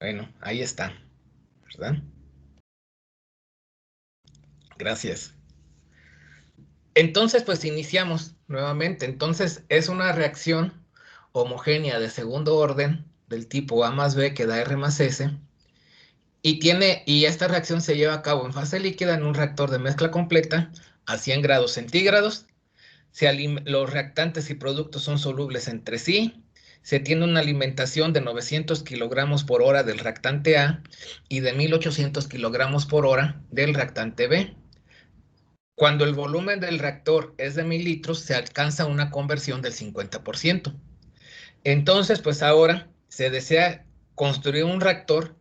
Bueno, ahí está, ¿verdad? Gracias. Entonces, pues iniciamos nuevamente. Entonces, es una reacción homogénea de segundo orden del tipo A más B que da R más S. Y esta reacción se lleva a cabo en fase líquida en un reactor de mezcla completa a 100 grados centígrados. Los reactantes y productos son solubles entre sí. Se tiene una alimentación de 900 kilogramos por hora del reactante A y de 1800 kilogramos por hora del reactante B. Cuando el volumen del reactor es de 1000 litros, se alcanza una conversión del 50%. Entonces, pues ahora se desea construir un reactor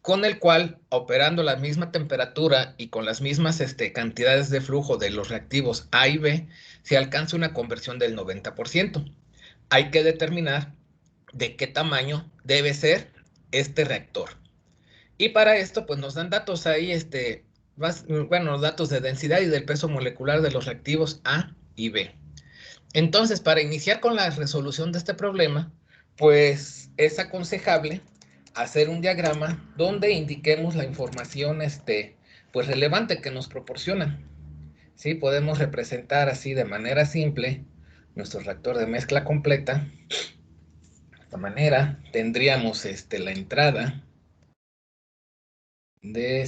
con el cual, operando la misma temperatura y con las mismas cantidades de flujo de los reactivos A y B, se alcanza una conversión del 90%. Hay que determinar de qué tamaño debe ser este reactor. Y para esto, pues nos dan datos ahí, bueno, datos de densidad y del peso molecular de los reactivos A y B. Entonces, para iniciar con la resolución de este problema, pues es aconsejable hacer un diagrama donde indiquemos la información pues relevante que nos proporcionan. ¿Sí? Podemos representar así de manera simple nuestro reactor de mezcla completa. De esta manera tendríamos la entrada de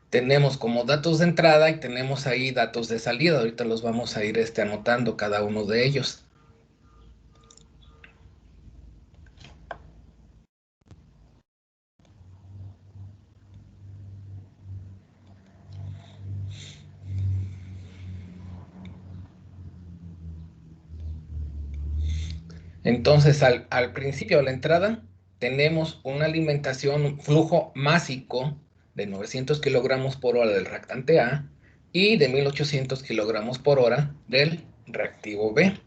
tenemos como datos de entrada y tenemos ahí datos de salida. Ahorita los vamos a ir anotando cada uno de ellos. Entonces, al principio de la entrada, tenemos una alimentación, un flujo másico de 900 kilogramos por hora del reactante A y de 1800 kilogramos por hora del reactivo B.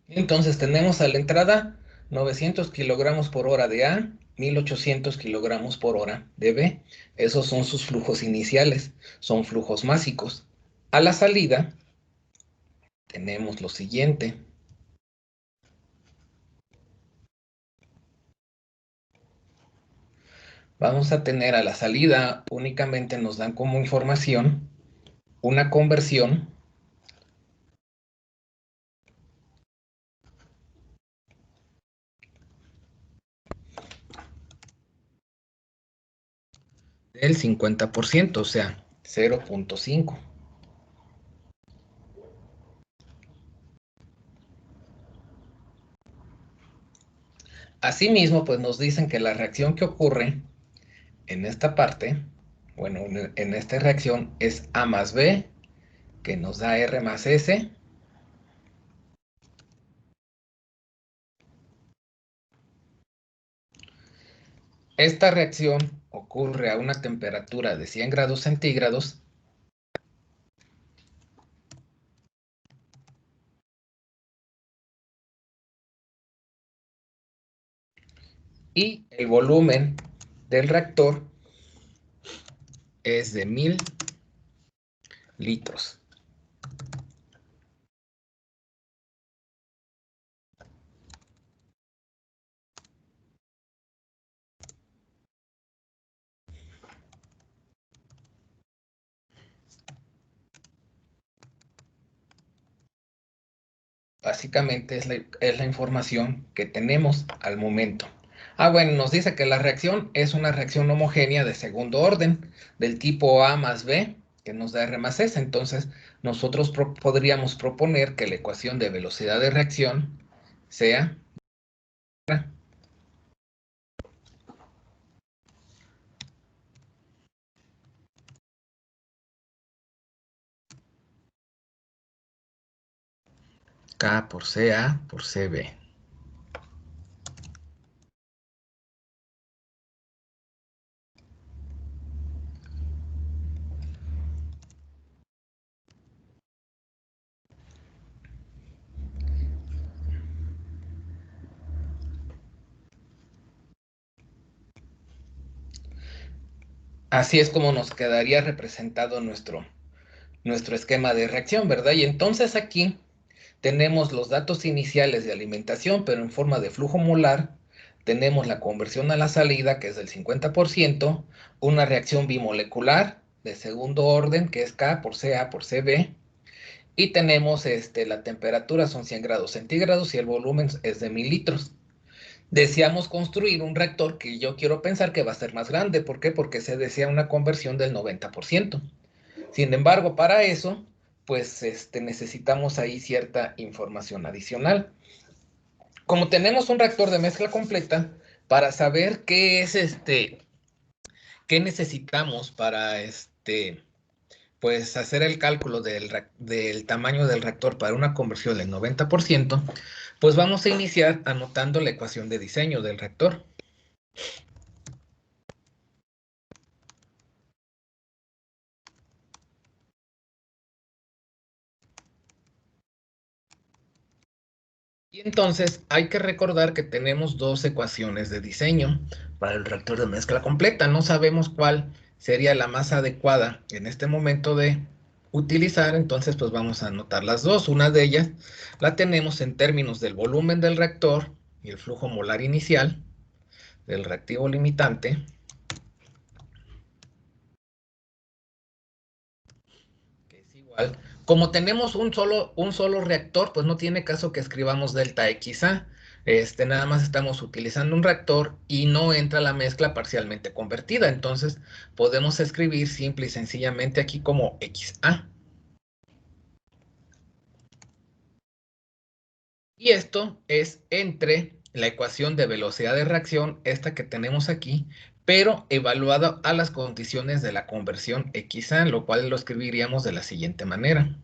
Entonces, tenemos a la entrada 900 kilogramos por hora de A, 1800 kilogramos por hora de B. Esos son sus flujos iniciales, son flujos másicos. A la salida, tenemos lo siguiente. Vamos a tener a la salida, únicamente nos dan como información una conversión del 50%, o sea, 0.5. Asimismo, pues nos dicen que la reacción que ocurre en esta parte, bueno, en esta reacción es A más B, que nos da R más S. Esta reacción ocurre a una temperatura de 100 grados centígrados y el volumen del reactor es de 1000 litros. Básicamente es la información que tenemos al momento. Bueno, nos dice que la reacción es una reacción homogénea de segundo orden, del tipo A más B, que nos da R más S. Entonces, nosotros podríamos proponer que la ecuación de velocidad de reacción sea K por CA por CB. Así es como nos quedaría representado nuestro esquema de reacción, ¿verdad? Y entonces aquí tenemos los datos iniciales de alimentación, pero en forma de flujo molar. Tenemos la conversión a la salida, que es del 50%, una reacción bimolecular de segundo orden, que es K por CA por CB, y tenemos la temperatura son 100 grados centígrados y el volumen es de 1000 litros. Deseamos construir un reactor que yo quiero pensar que va a ser más grande. ¿Por qué? Porque se desea una conversión del 90%. Sin embargo, para eso, pues necesitamos ahí cierta información adicional. Como tenemos un reactor de mezcla completa, para saber qué es qué necesitamos para pues hacer el cálculo del tamaño del reactor para una conversión del 90%, pues vamos a iniciar anotando la ecuación de diseño del reactor. Y entonces hay que recordar que tenemos dos ecuaciones de diseño para el reactor de mezcla completa. No sabemos cuál sería la más adecuada en este momento de utilizar, entonces pues vamos a anotar las dos. Una de ellas la tenemos en términos del volumen del reactor y el flujo molar inicial del reactivo limitante, que es igual. Como tenemos un solo reactor, pues no tiene caso que escribamos delta XA. Nada más estamos utilizando un reactor y no entra la mezcla parcialmente convertida. Entonces podemos escribir simple y sencillamente aquí como XA. Y esto es entre la ecuación de velocidad de reacción, esta que tenemos aquí, pero evaluada a las condiciones de la conversión XA, lo cual lo escribiríamos de la siguiente manera.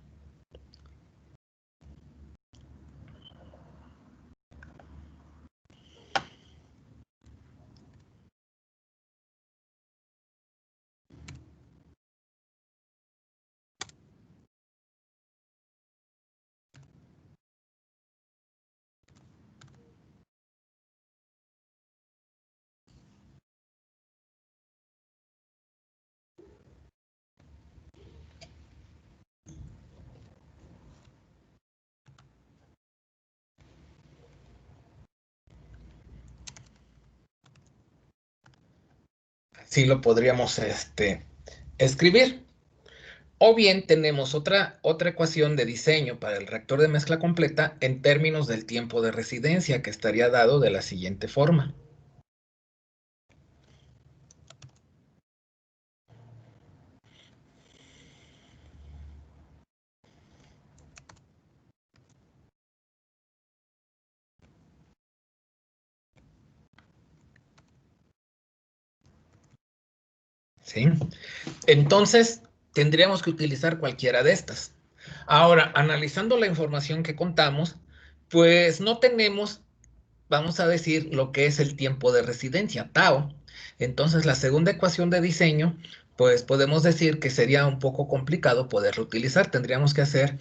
Así lo podríamos escribir. O bien tenemos otra ecuación de diseño para el reactor de mezcla completa en términos del tiempo de residencia, que estaría dado de la siguiente forma. ¿Sí? Entonces, tendríamos que utilizar cualquiera de estas. Ahora, analizando la información que contamos, pues no tenemos, vamos a decir, lo que es el tiempo de residencia, tau. Entonces, la segunda ecuación de diseño, pues podemos decir que sería un poco complicado poderla utilizar. Tendríamos que hacer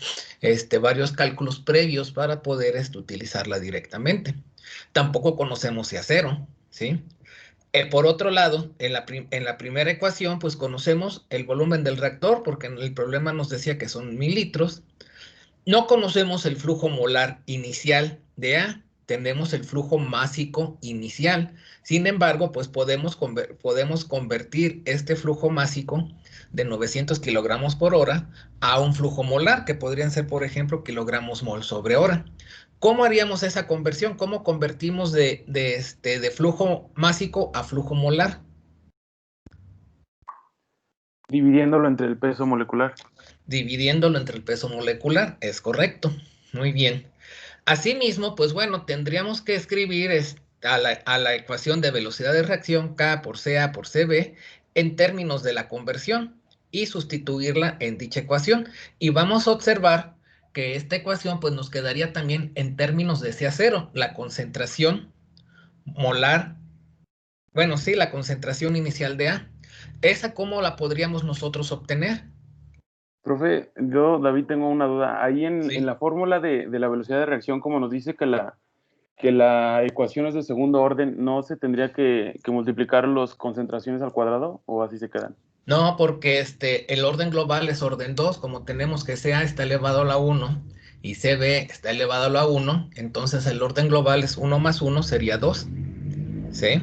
varios cálculos previos para poder utilizarla directamente. Tampoco conocemos C a cero. ¿sí? Por otro lado, en la primera ecuación, pues conocemos el volumen del reactor, porque en el problema nos decía que son 1000 litros. No conocemos el flujo molar inicial de A, tenemos el flujo másico inicial. Sin embargo, pues podemos convertir este flujo másico de 900 kilogramos por hora a un flujo molar, que podrían ser, por ejemplo, kilogramos mol sobre hora. ¿Cómo haríamos esa conversión? ¿Cómo convertimos de flujo másico a flujo molar? Dividiéndolo entre el peso molecular. Dividiéndolo entre el peso molecular, es correcto. Muy bien. Asimismo, pues bueno, tendríamos que escribir a la ecuación de velocidad de reacción K por CA por CB en términos de la conversión y sustituirla en dicha ecuación. Y vamos a observar que esta ecuación pues nos quedaría también en términos de CA0, la concentración molar, bueno, sí, la concentración inicial de A. ¿Esa cómo la podríamos nosotros obtener? Profe, yo, David, tengo una duda. Ahí en Sí. la fórmula de la velocidad de reacción, como nos dice que la ecuación es de segundo orden, ¿no se tendría que multiplicar las concentraciones al cuadrado o así se quedan? No, porque el orden global es orden 2, como tenemos que CA está elevado a la 1 y CB está elevado a la 1, entonces el orden global es 1 más 1 sería 2, ¿sí?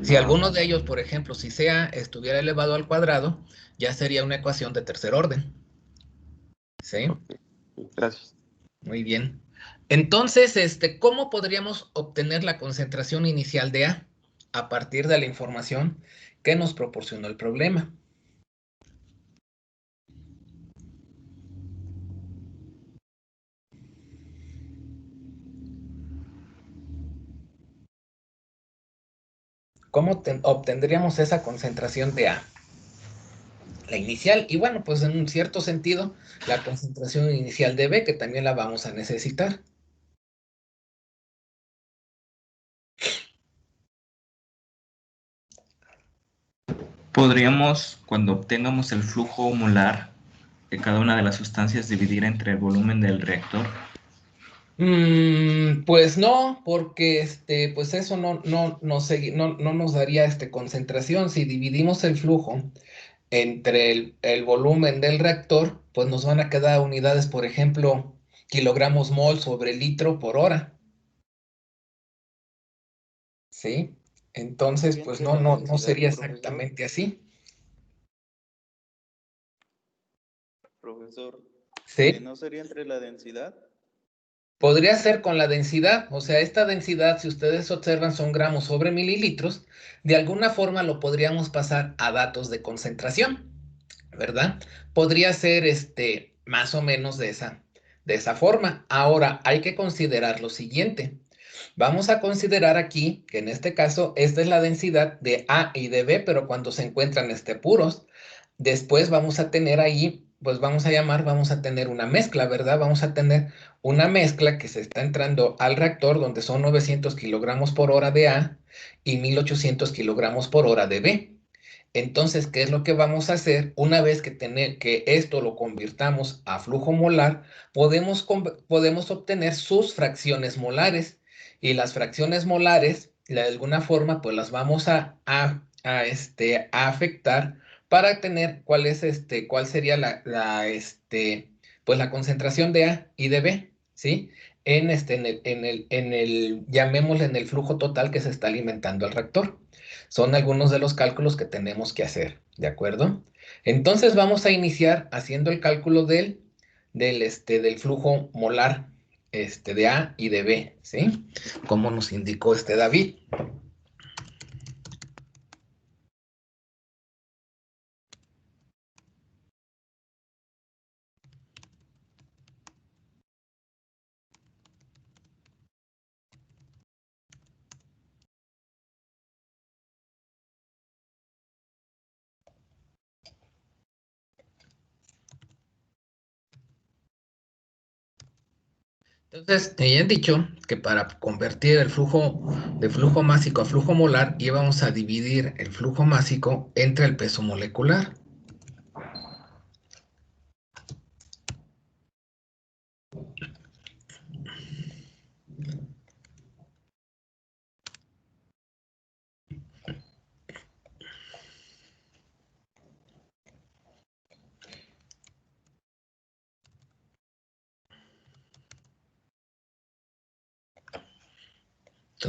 Si Ah, alguno de ellos, por ejemplo, si CA estuviera elevado al cuadrado, ya sería una ecuación de tercer orden, ¿sí? ok, gracias. Muy bien. Entonces, ¿cómo podríamos obtener la concentración inicial de A? A partir de la información que nos proporcionó el problema. ¿Cómo obtendríamos esa concentración de A? La inicial y bueno, pues en un cierto sentido, la concentración inicial de B, que también la vamos a necesitar. Podríamos, cuando obtengamos el flujo molar de cada una de las sustancias, dividir entre el volumen del reactor. Pues no, porque pues eso no nos daría concentración. Si dividimos el flujo entre el volumen del reactor, pues nos van a quedar unidades, por ejemplo, kilogramos mol sobre litro por hora, ¿sí? Entonces, Sería pues entre la no densidad, sería profesor. exactamente así, Profesor, ¿sí? ¿no sería entre la densidad? Podría ser con la densidad, o sea, esta densidad, si ustedes observan, son gramos sobre mililitros, de alguna forma lo podríamos pasar a datos de concentración, ¿verdad? Podría ser más o menos de esa forma. Ahora, hay que considerar lo siguiente. Vamos a considerar aquí que en este caso, esta es la densidad de A y de B, pero cuando se encuentran puros. Después vamos a tener ahí, pues vamos a tener una mezcla, ¿verdad? Vamos a tener una mezcla que se está entrando al reactor donde son 900 kilogramos por hora de A y 1800 kilogramos por hora de B. Entonces, ¿qué es lo que vamos a hacer? Una vez que esto lo convirtamos a flujo molar, podemos obtener sus fracciones molares. Y las fracciones molares, de alguna forma, pues las vamos a afectar para tener cuál sería pues la concentración de A y de B, ¿sí? Llamémosle en el flujo total que se está alimentando al reactor. Son algunos de los cálculos que tenemos que hacer, ¿de acuerdo? Entonces vamos a iniciar haciendo el cálculo del flujo molar de A y de B, ¿sí? Como nos indicó David. Entonces, te he dicho que para convertir el flujo de flujo másico a flujo molar íbamos a dividir el flujo másico entre el peso molecular.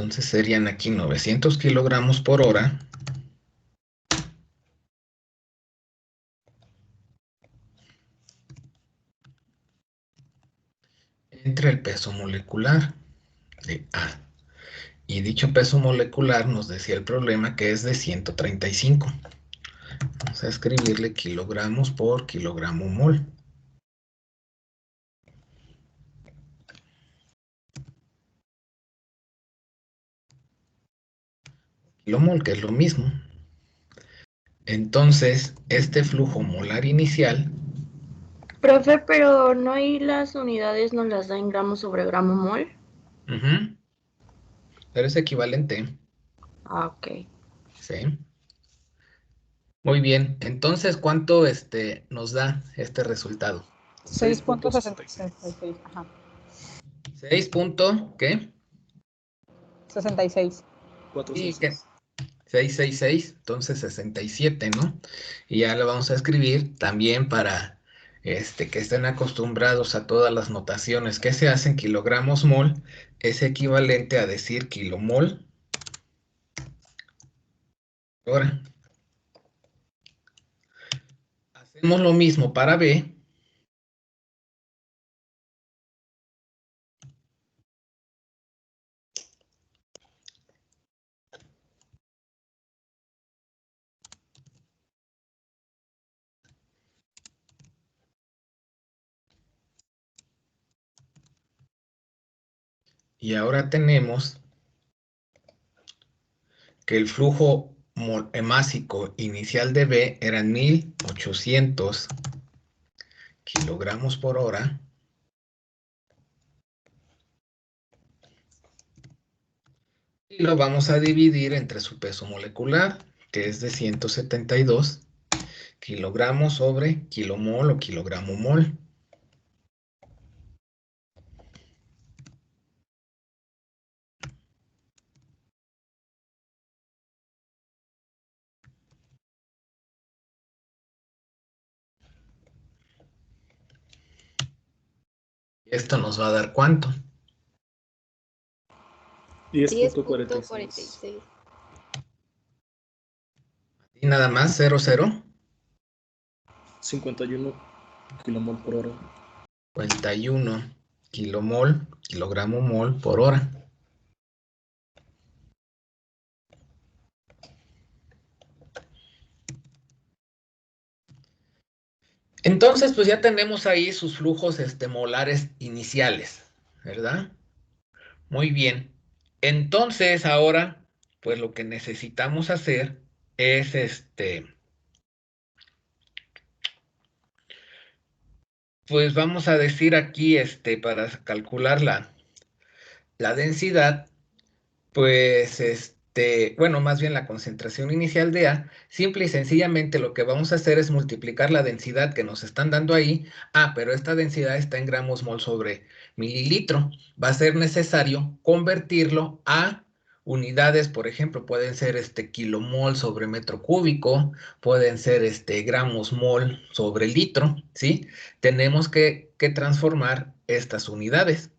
Entonces serían aquí 900 kilogramos por hora entre el peso molecular de A. Y dicho peso molecular nos decía el problema que es de 135. Vamos a escribirle kilogramos por kilogramo mol. Kilomol, que es lo mismo. Entonces, este flujo molar inicial, Profe, pero no hay las unidades, nos las da en gramos sobre gramo mol. pero es equivalente, Ah, ok. ¿sí? Muy bien, entonces, ¿cuánto nos da este resultado? 6.66. Ajá. 6 punto, ¿qué? 66. ¿Y qué? 666, entonces 67, ¿no? Y ya lo vamos a escribir también para que estén acostumbrados a todas las notaciones que se hacen. Kilogramos mol es equivalente a decir kilomol hora. Hacemos lo mismo para B. Y ahora tenemos que el flujo másico inicial de B eran 1800 kilogramos por hora. Y lo vamos a dividir entre su peso molecular, que es de 172 kilogramos sobre kilomol o kilogramo mol. Esto nos va a dar ¿cuánto? 10.46. Y nada más, 00. 51 kilomol por hora. 51 kilomol, kilogramo mol por hora. Entonces, pues ya tenemos ahí sus flujos molares iniciales, ¿verdad? Muy bien. Entonces, ahora, pues lo que necesitamos hacer es pues vamos a decir aquí, para calcular la densidad, pues, bueno, más bien la concentración inicial de A, simple y sencillamente lo que vamos a hacer es multiplicar la densidad que nos están dando ahí. Pero esta densidad está en gramos mol sobre mililitro. Va a ser necesario convertirlo a unidades, por ejemplo, pueden ser kilomol sobre metro cúbico, pueden ser gramos mol sobre litro, ¿sí? Tenemos que transformar estas unidades.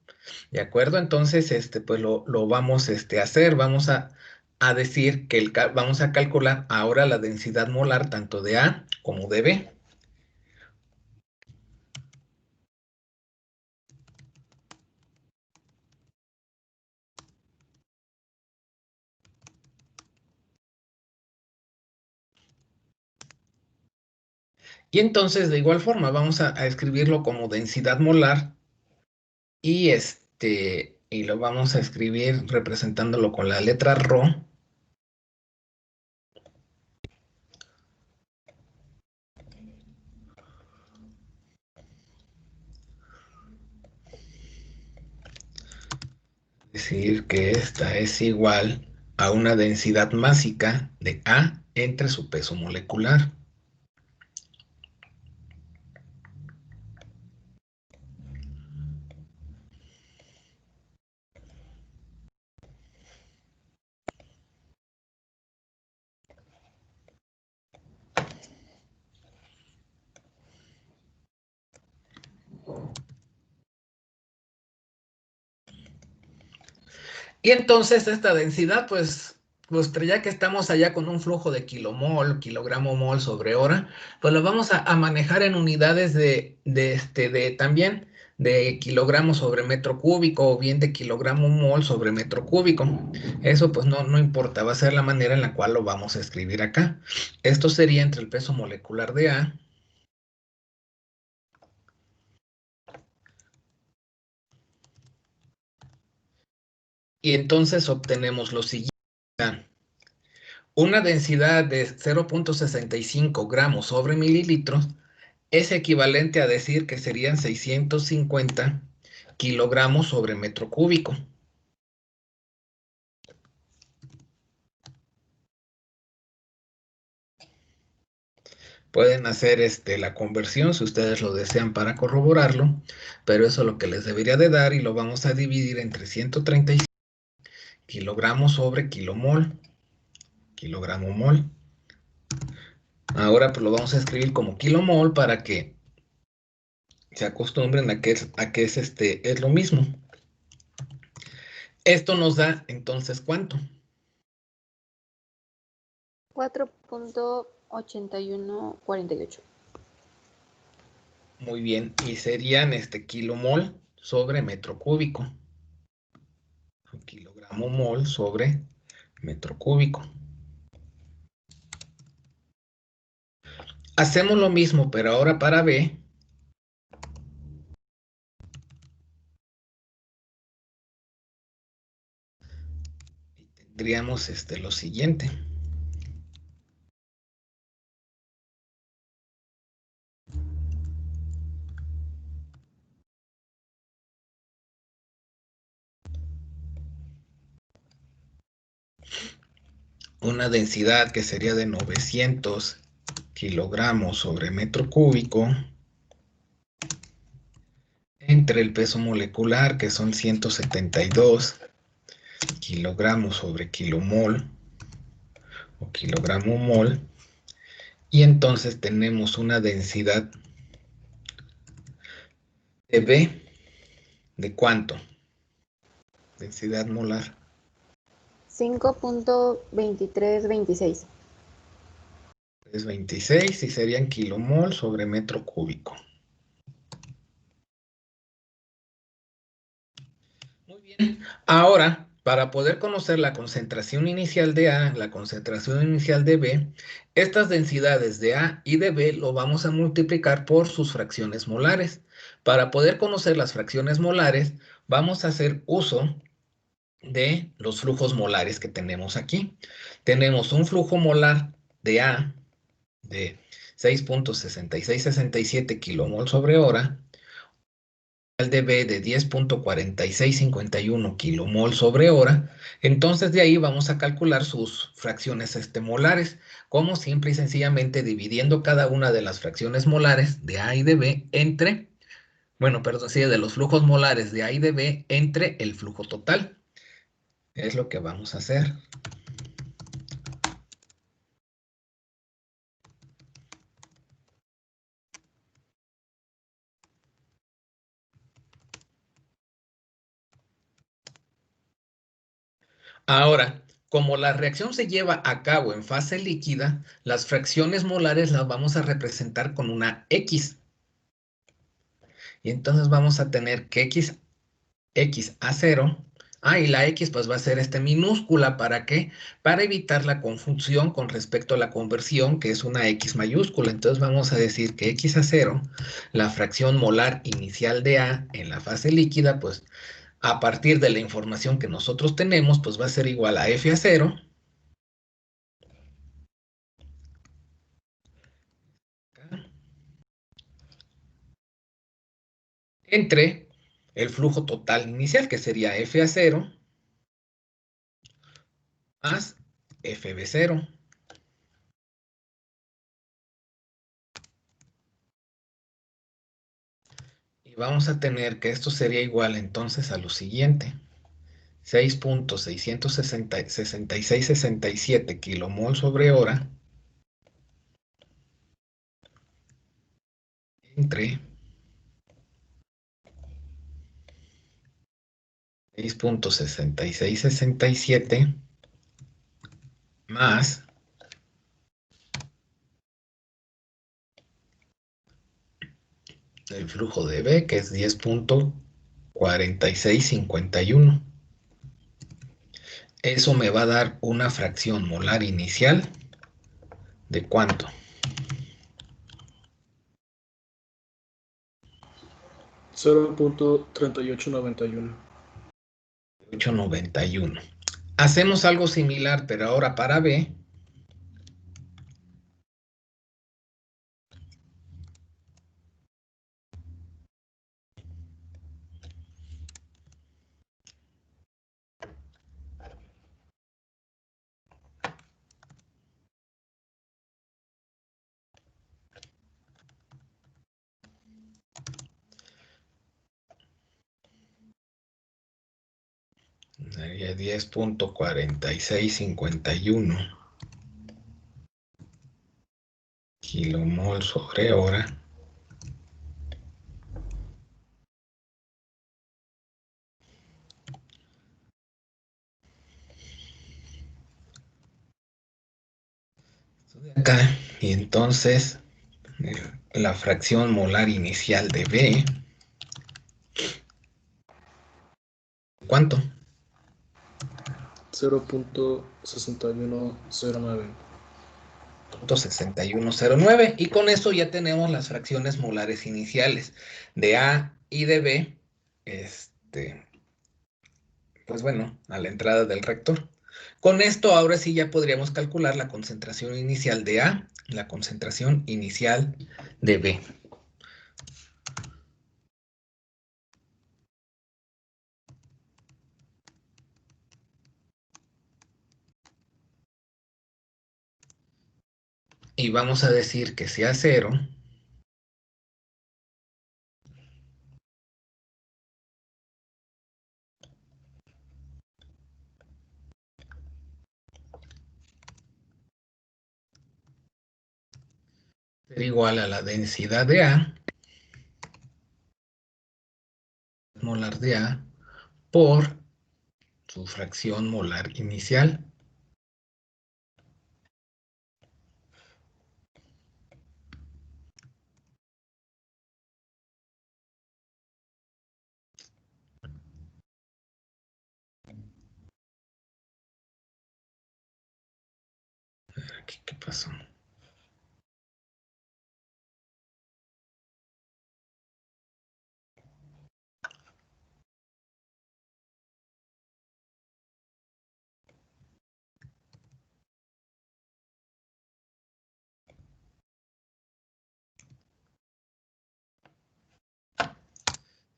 ¿De acuerdo? Entonces, pues lo vamos a hacer. Vamos a decir que vamos a calcular ahora la densidad molar tanto de A como de B. Y entonces, de igual forma, vamos a escribirlo como densidad molar y y lo vamos a escribir representándolo con la letra ρ. Es decir, que esta es igual a una densidad másica de A entre su peso molecular. Y entonces esta densidad, pues ya que estamos allá con un flujo de kilomol, kilogramo mol sobre hora, pues lo vamos a manejar en unidades también de kilogramos sobre metro cúbico o bien de kilogramo mol sobre metro cúbico. Eso pues no importa, va a ser la manera en la cual lo vamos a escribir acá. Esto sería entre el peso molecular de A y entonces obtenemos lo siguiente. Una densidad de 0.65 gramos sobre mililitros es equivalente a decir que serían 650 kilogramos sobre metro cúbico. Pueden hacer la conversión si ustedes lo desean para corroborarlo, pero eso es lo que les debería de dar y lo vamos a dividir entre 135 kilogramos sobre kilomol, kilogramo mol. Ahora pues lo vamos a escribir como kilomol para que se acostumbren a que es lo mismo. Esto nos da entonces ¿cuánto? 4.8148. Muy bien, y serían kilomol sobre metro cúbico. Kilogramo mol sobre metro cúbico. Hacemos lo mismo, pero ahora para B. Tendríamos lo siguiente. Una densidad que sería de 900 kilogramos sobre metro cúbico entre el peso molecular, que son 172 kilogramos sobre kilomol o kilogramo mol, y entonces tenemos una densidad de B, ¿de cuánto? Densidad molar. 5.2326. Es 26 y serían kilomol sobre metro cúbico. Muy bien. Ahora, para poder conocer la concentración inicial de A, la concentración inicial de B, estas densidades de A y de B lo vamos a multiplicar por sus fracciones molares. Para poder conocer las fracciones molares, vamos a hacer uso de los flujos molares que tenemos aquí. Tenemos un flujo molar de A de 6.6667 kilomol sobre hora, de B de 10.4651 kilomol sobre hora, entonces de ahí vamos a calcular sus fracciones molares, como simple y sencillamente dividiendo cada una de las fracciones molares de A y de B entre, bueno, perdón, sí, de los flujos molares de A y de B entre el flujo total. Es lo que vamos a hacer. Ahora, como la reacción se lleva a cabo en fase líquida, las fracciones molares las vamos a representar con una X. Y entonces vamos a tener que X a 0. Y la X pues va a ser minúscula. ¿Para qué? Para evitar la confusión con respecto a la conversión, que es una X mayúscula. Entonces vamos a decir que X a 0, la fracción molar inicial de A en la fase líquida, pues a partir de la información que nosotros tenemos, pues va a ser igual a F a 0 entre el flujo total inicial, que sería F a 0 más FB0. Y vamos a tener que esto sería igual entonces a lo siguiente. 6.66667 kilomol sobre hora entre 6.6667 más el flujo de B, que es 10.4651. Eso me va a dar una fracción molar inicial ¿de cuánto? 0.3891. 891. Hacemos algo similar, pero ahora para B. Sería 10.4651 kilomol sobre hora. Esto de acá. Y entonces la fracción molar inicial de B. ¿Cuánto? 0.6109. 6109. Y con eso ya tenemos las fracciones molares iniciales de A y de B. Pues bueno, a la entrada del reactor. Con esto ahora sí ya podríamos calcular la concentración inicial de A, la concentración inicial de B. Y vamos a decir que sea 0. Será igual a la densidad de A, molar de A, por su fracción molar inicial. Aquí, ¿qué pasó?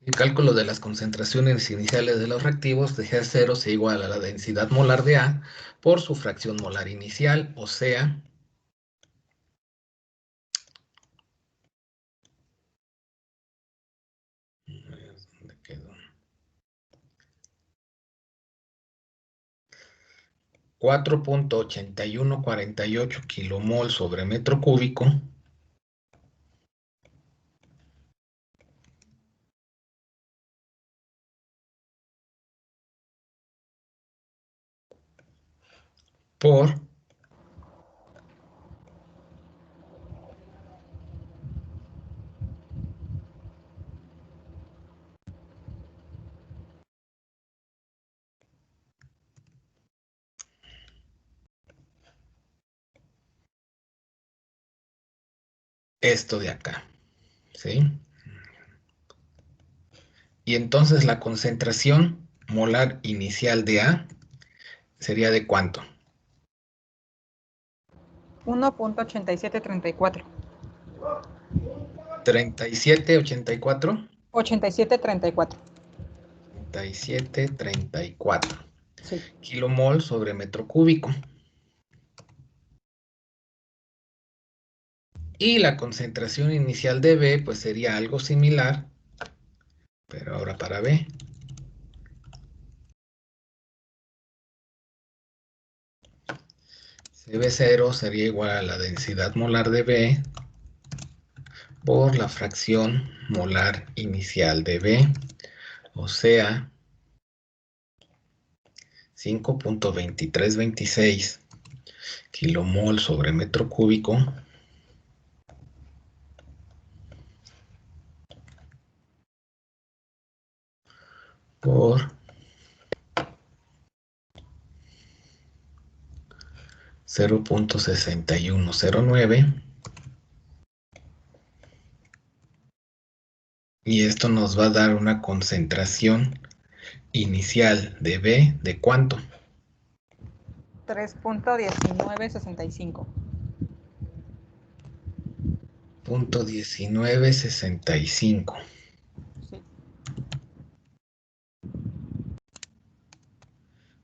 El cálculo de las concentraciones iniciales de los reactivos de G0 sea igual a la densidad molar de A por su fracción molar inicial, o sea, ¿dónde quedó? 4.8148 kilomol sobre metro cúbico por esto de acá, ¿sí? Y entonces la concentración molar inicial de A sería ¿de cuánto? 1.8734. 3784. 8734. 3734 Sí. kilomol sobre metro cúbico. Y la concentración inicial de B pues sería algo similar, pero ahora para B. CB0 sería igual a la densidad molar de B por la fracción molar inicial de B, o sea, 5.2326 kilomol sobre metro cúbico por 0.6109 y esto nos va a dar una concentración inicial de B de ¿cuánto? 3.1965. 0.1965. Sí.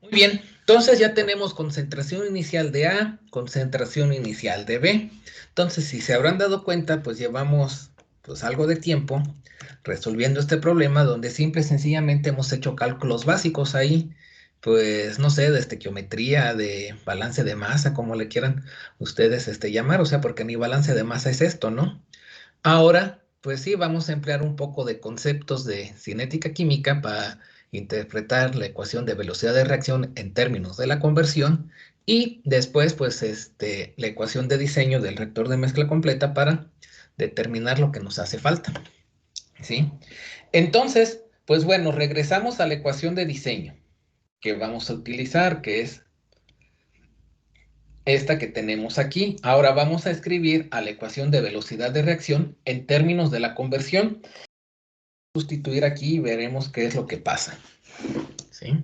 Muy bien, entonces ya tenemos concentración inicial de A, concentración inicial de B. Entonces, si se habrán dado cuenta, pues llevamos pues algo de tiempo resolviendo este problema donde simple y sencillamente hemos hecho cálculos básicos ahí, pues no sé, de estequiometría, de balance de masa, como le quieran ustedes llamar, o sea, porque ni balance de masa es esto, ¿no? Ahora, pues sí, vamos a emplear un poco de conceptos de cinética química para interpretar la ecuación de velocidad de reacción en términos de la conversión y después, pues, la ecuación de diseño del reactor de mezcla completa para determinar lo que nos hace falta, ¿sí? Entonces, pues bueno, regresamos a la ecuación de diseño que vamos a utilizar, que es esta que tenemos aquí. Ahora vamos a escribir a la ecuación de velocidad de reacción en términos de la conversión. Sustituir aquí y veremos qué es lo que pasa. ¿Sí?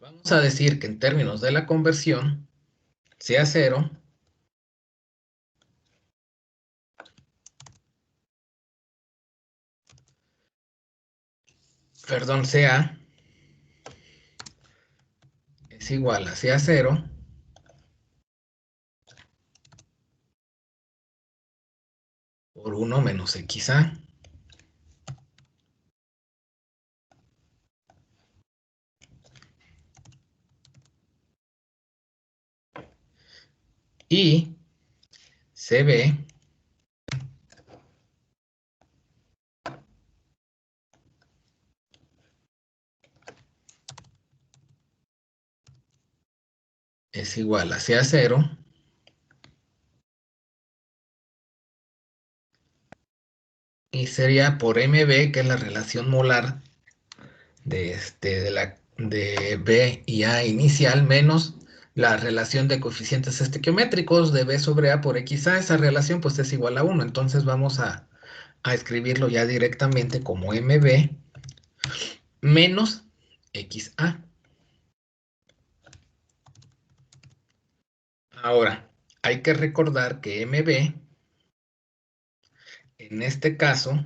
Vamos a decir que en términos de la conversión, sea 0, perdón, sea es igual a sea 0 por 1 menos XA. Y CB es igual a sea 0 y sería por MB, que es la relación molar de B y A inicial, menos la relación de coeficientes estequiométricos de B sobre A por XA. Esa relación pues es igual a 1. Entonces vamos a escribirlo ya directamente como MB menos XA. Ahora, hay que recordar que MB, en este caso,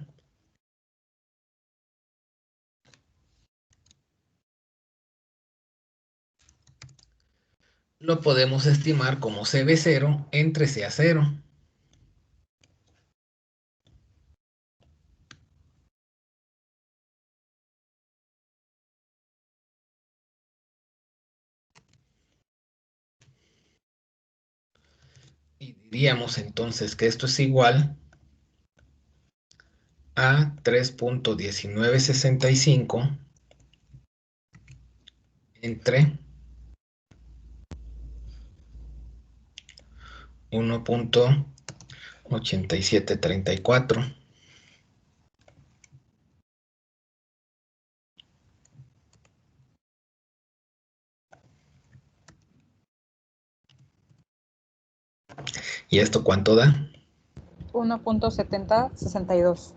lo podemos estimar como CB0 entre CA0. Y diríamos entonces que esto es igual a 3.1965 entre 1.8734. ¿Y esto cuánto da? 1.7062.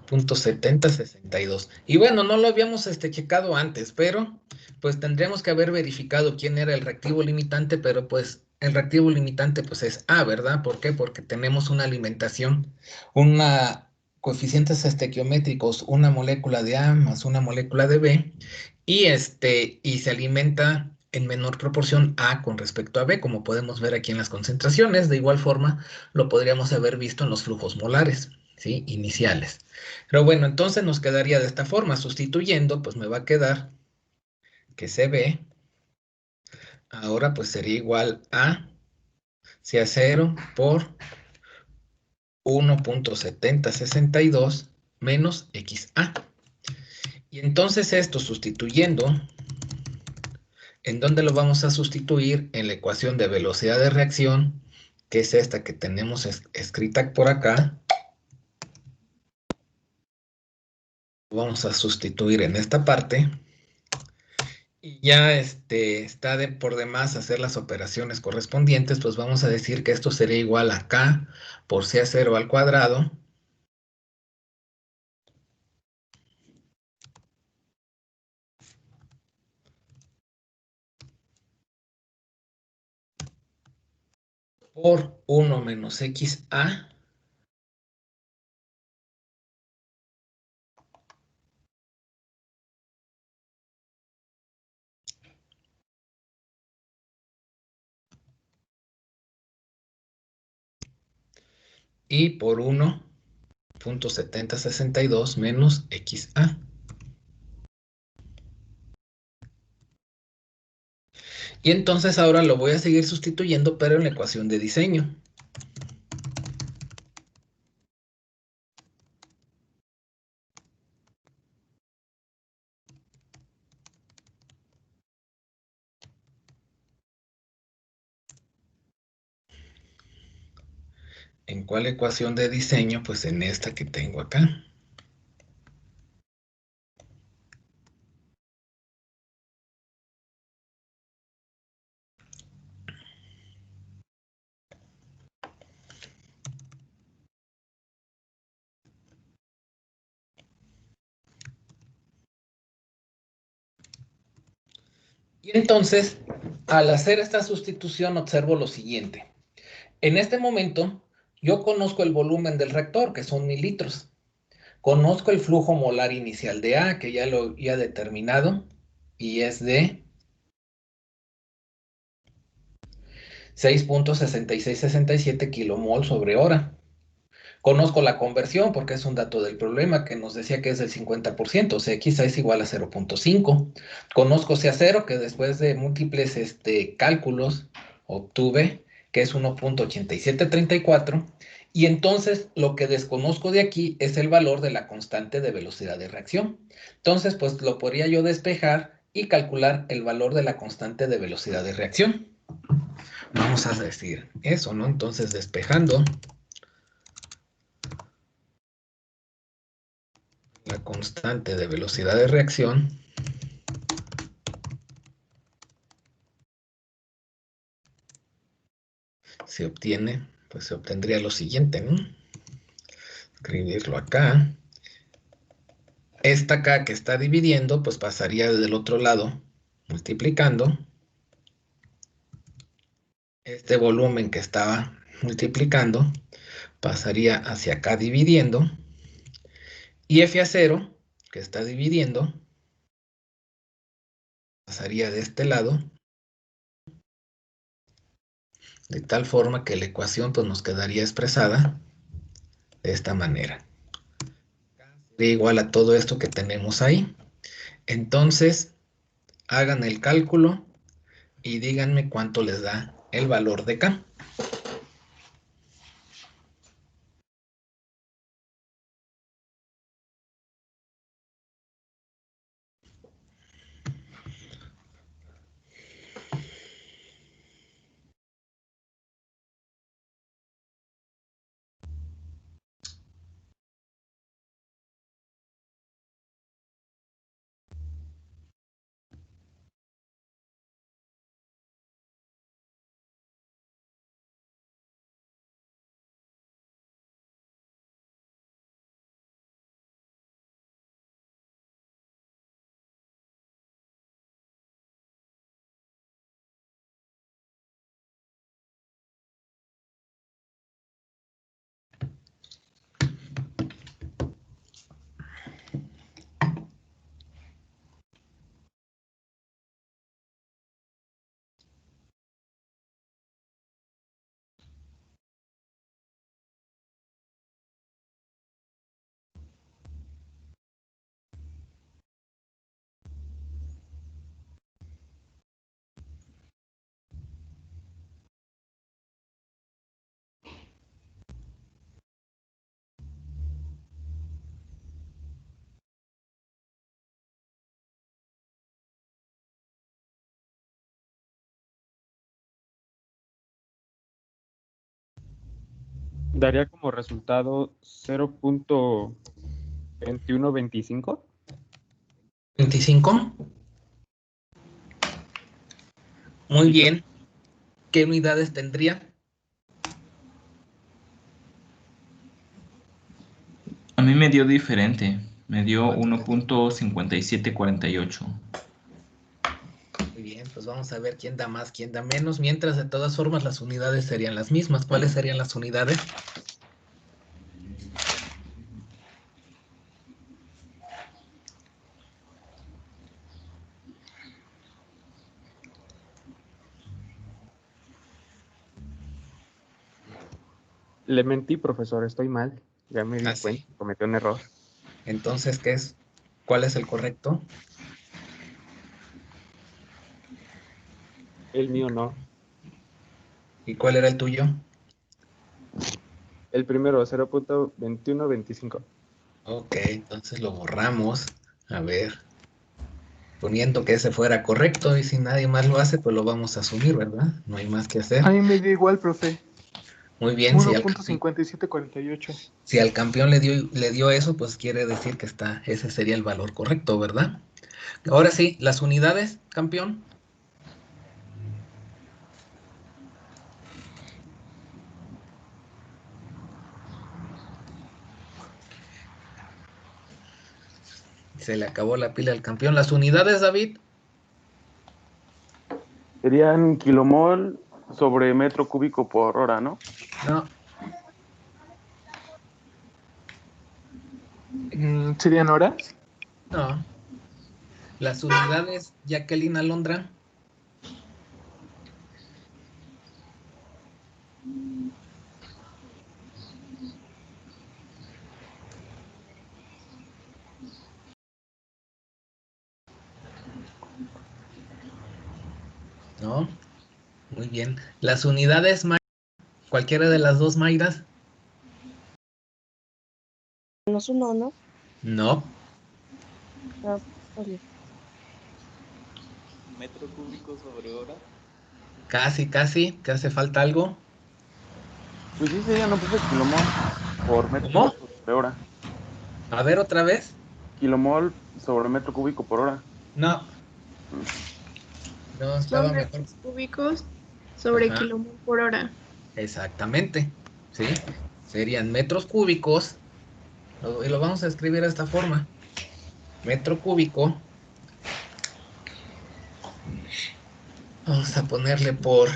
0.7062. Y bueno, no lo habíamos checado antes, pero pues tendríamos que haber verificado quién era el reactivo limitante, pero pues el reactivo limitante pues es A, ¿verdad? ¿Por qué? Porque tenemos una alimentación, una coeficientes estequiométricos, una molécula de A más una molécula de B, y y se alimenta en menor proporción A con respecto a B, como podemos ver aquí en las concentraciones. De igual forma, lo podríamos haber visto en los flujos molares, ¿sí? Iniciales. Pero bueno, entonces nos quedaría de esta forma, sustituyendo, pues me va a quedar que CB ahora pues sería igual a sea 0 por 1.7062 menos XA. Y entonces esto sustituyendo, ¿en dónde lo vamos a sustituir? En la ecuación de velocidad de reacción, que es esta que tenemos escrita por acá. Vamos a sustituir en esta parte. Y ya está por demás hacer las operaciones correspondientes, pues vamos a decir que esto sería igual a K por CA0 al cuadrado por 1 menos XA y por 1.7062 menos XA. Y entonces ahora lo voy a seguir sustituyendo, pero en la ecuación de diseño. ¿En cuál ecuación de diseño? Pues en esta que tengo acá. Y entonces, al hacer esta sustitución, observo lo siguiente. En este momento, yo conozco el volumen del reactor, que son 1000 litros. Conozco el flujo molar inicial de A, que ya lo había determinado, y es de 6.6667 kilomol sobre hora. Conozco la conversión porque es un dato del problema que nos decía que es del 50%, o sea, quizá es igual a 0.5. Conozco CA0, que después de múltiples cálculos obtuve que es 1.8734. Y entonces lo que desconozco de aquí es el valor de la constante de velocidad de reacción. Entonces, pues lo podría yo despejar y calcular el valor de la constante de velocidad de reacción. Vamos a decir eso, ¿no? Entonces, despejando la constante de velocidad de reacción, se obtiene, pues se obtendría lo siguiente, ¿no? Escribirlo acá. Esta K que está dividiendo, pues pasaría del otro lado, multiplicando. Este volumen que estaba multiplicando, pasaría hacia acá dividiendo. Y F a 0, que está dividiendo, pasaría de este lado, de tal forma que la ecuación pues, nos quedaría expresada de esta manera. Sería igual a todo esto que tenemos ahí. Entonces, hagan el cálculo y díganme cuánto les da el valor de K. Daría como resultado 0.2125. 25. Muy bien. ¿Qué unidades tendría? A mí me dio diferente. Me dio 1.5748. Muy bien, pues vamos a ver quién da más, quién da menos, mientras de todas formas las unidades serían las mismas. ¿Cuáles serían las unidades? Le mentí, profesor, estoy mal. Ya me di Ah, sí. cuenta, cometí un error. Entonces, ¿qué es? ¿Cuál es el correcto? El mío no. ¿Y cuál era el tuyo? El primero, 0.2125. Ok, entonces lo borramos. A ver, poniendo que ese fuera correcto y si nadie más lo hace, pues lo vamos a asumir, ¿verdad? No hay más que A hacer. mí me dio igual, profe. Muy bien, 1.5748. si al campeón le dio eso, pues quiere decir que ese sería el valor correcto, ¿verdad? Ahora sí, las unidades, campeón. Se le acabó la pila al campeón. Las unidades, David. Serían kilomol sobre metro cúbico por hora, ¿no? No, ¿Serían horas? no. Las unidades, Jacqueline Alondra. No, muy bien. Las unidades, cualquiera de las dos Mayras. Menos uno, ¿no? No. Ah, oye. Metro cúbico sobre hora. Casi, casi. ¿Te hace falta algo? Pues sí, sería, no, profe, kilomol por metro ¿Cómo? cúbico sobre hora. A ver otra vez. Kilomol sobre metro cúbico por hora. No, no, Son estaba mejor. metros cúbicos sobre Ajá, kilomol por hora. exactamente. Sí, serían metros cúbicos. Y lo vamos a escribir de esta forma. Metro cúbico. Vamos a ponerle por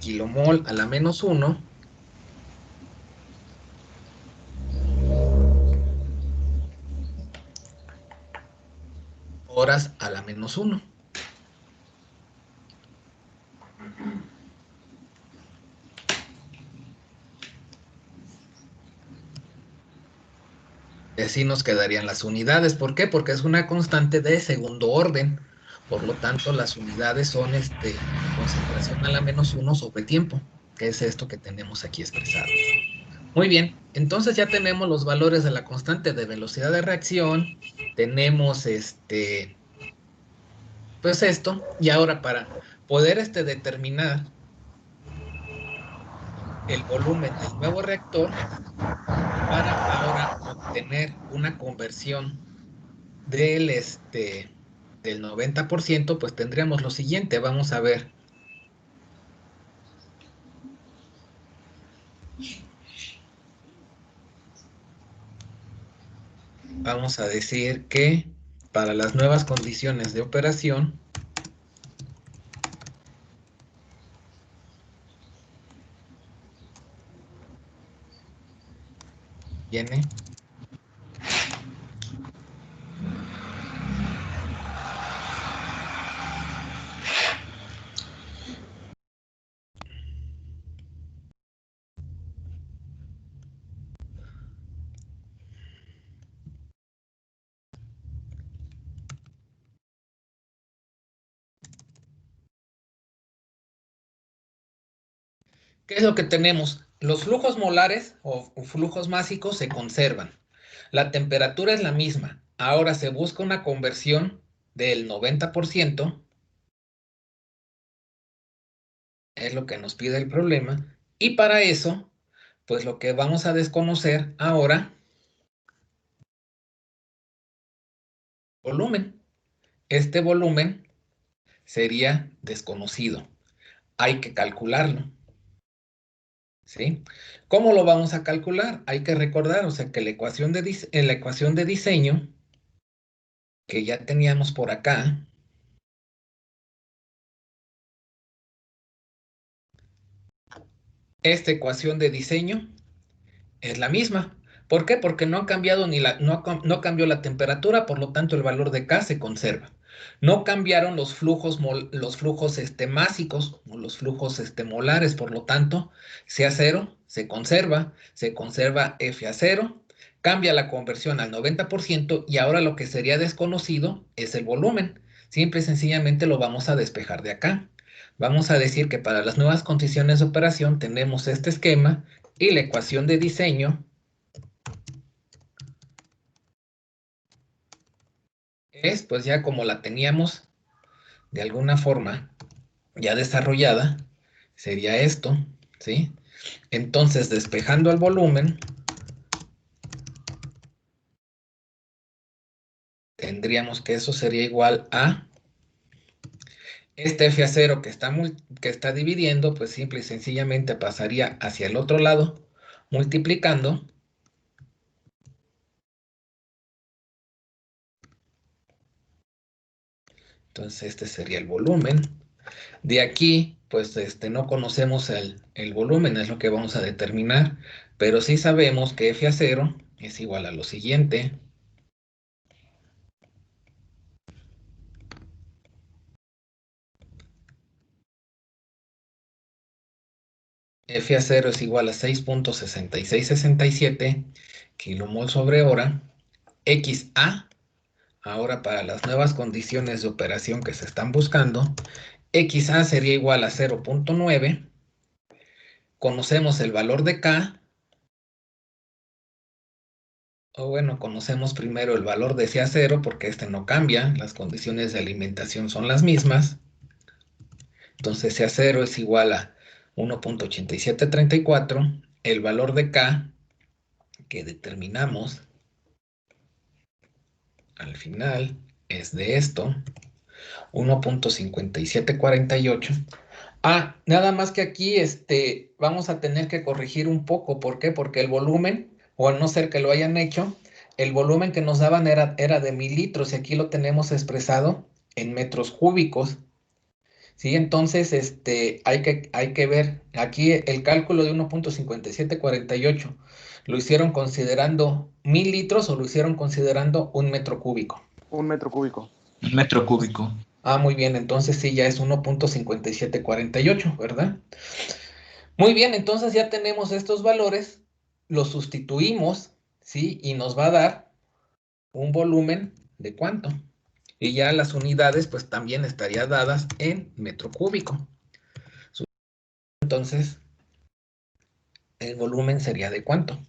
kilomol a la menos 1. Horas a la menos 1. Y así nos quedarían las unidades. ¿Por qué? Porque es una constante de segundo orden. Por lo tanto, las unidades son concentración a la menos 1 sobre tiempo, que es esto que tenemos aquí expresado. Muy bien, entonces ya tenemos los valores de la constante de velocidad de reacción, tenemos pues esto, y ahora para poder determinar el volumen del nuevo reactor, para ahora obtener una conversión del 90%, pues tendríamos lo siguiente, vamos a ver. Vamos a decir que para las nuevas condiciones de operación, viene ¿qué es lo que tenemos? Los flujos molares o flujos másicos se conservan. La temperatura es la misma. Ahora se busca una conversión del 90%, es lo que nos pide el problema. Y para eso pues lo que vamos a desconocer ahora, volumen. Este volumen sería desconocido. Hay que calcularlo. ¿Sí? ¿Cómo lo vamos a calcular? Hay que recordar, o sea, que la ecuación de diseño que ya teníamos por acá, esta ecuación de diseño es la misma. ¿Por qué? Porque no ha cambiado no cambió la temperatura, por lo tanto el valor de K se conserva. No cambiaron los flujos, másicos o los flujos molares, por lo tanto, CA0 se conserva FA0, cambia la conversión al 90% y ahora lo que sería desconocido es el volumen. Simple y sencillamente lo vamos a despejar de acá. Vamos a decir que para las nuevas condiciones de operación tenemos este esquema y la ecuación de diseño es, pues ya como la teníamos de alguna forma ya desarrollada, sería esto, ¿sí? Entonces, despejando el volumen, tendríamos que eso sería igual a este F0 que está dividiendo, pues simple y sencillamente pasaría hacia el otro lado, multiplicando. Entonces, este sería el volumen. De aquí, pues no conocemos el volumen, es lo que vamos a determinar, pero sí sabemos que F0 es igual a lo siguiente. F0 es igual a 6.6667 kilomol sobre hora. XA, ahora para las nuevas condiciones de operación que se están buscando, XA sería igual a 0.9. Conocemos el valor de K, o bueno, conocemos primero el valor de CA0 porque este no cambia, las condiciones de alimentación son las mismas. Entonces CA0 es igual a 1.8734. El valor de K que determinamos al final es de esto, 1.5748. Nada más que aquí vamos a tener que corregir un poco. ¿Por qué? Porque el volumen, o a no ser que lo hayan hecho, el volumen que nos daban era de 1000 litros y aquí lo tenemos expresado en metros cúbicos. ¿Sí? Entonces, hay que ver, aquí el cálculo de 1.5748, ¿lo hicieron considerando 1000 litros o lo hicieron considerando un metro cúbico? 1 metro cúbico. Un metro cúbico. Muy bien, entonces sí, ya es 1.5748, ¿verdad? Muy bien, entonces ya tenemos estos valores, los sustituimos, ¿sí? Y nos va a dar un volumen de ¿cuánto? Y ya las unidades, pues también estarían dadas en metro cúbico. Entonces, el volumen sería de ¿cuánto?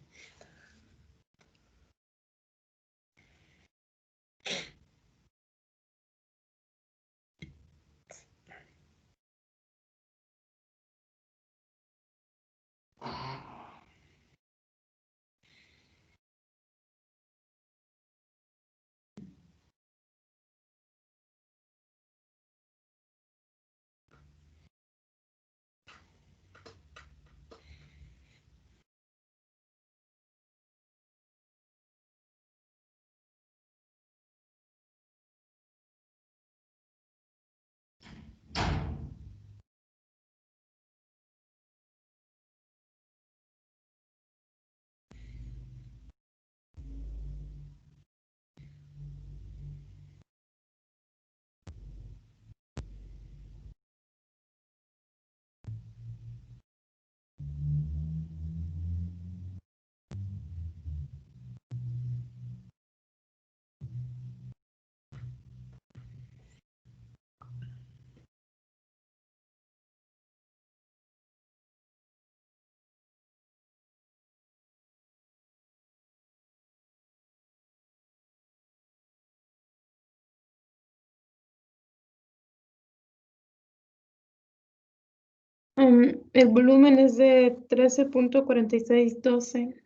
El volumen es de 13.4612.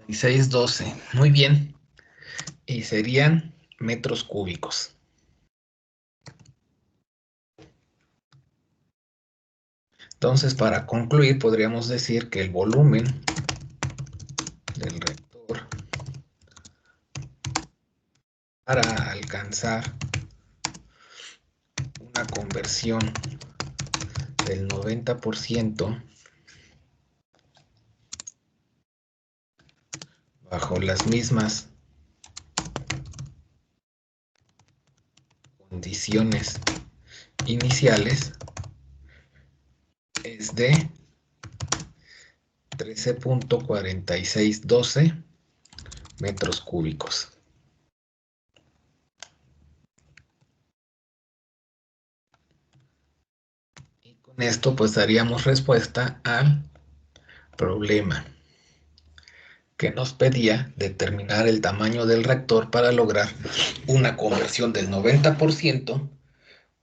612. Muy bien. Y serían metros cúbicos. Entonces, para concluir, podríamos decir que el volumen del reactor para alcanzar una conversión del 90% bajo las mismas condiciones iniciales es de 13.4612 metros cúbicos. Y con esto pues daríamos respuesta al problema que nos pedía determinar el tamaño del reactor para lograr una conversión del 90%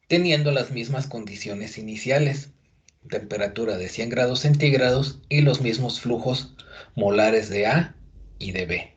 teniendo las mismas condiciones iniciales, temperatura de 100 grados centígrados y los mismos flujos molares de A y de B.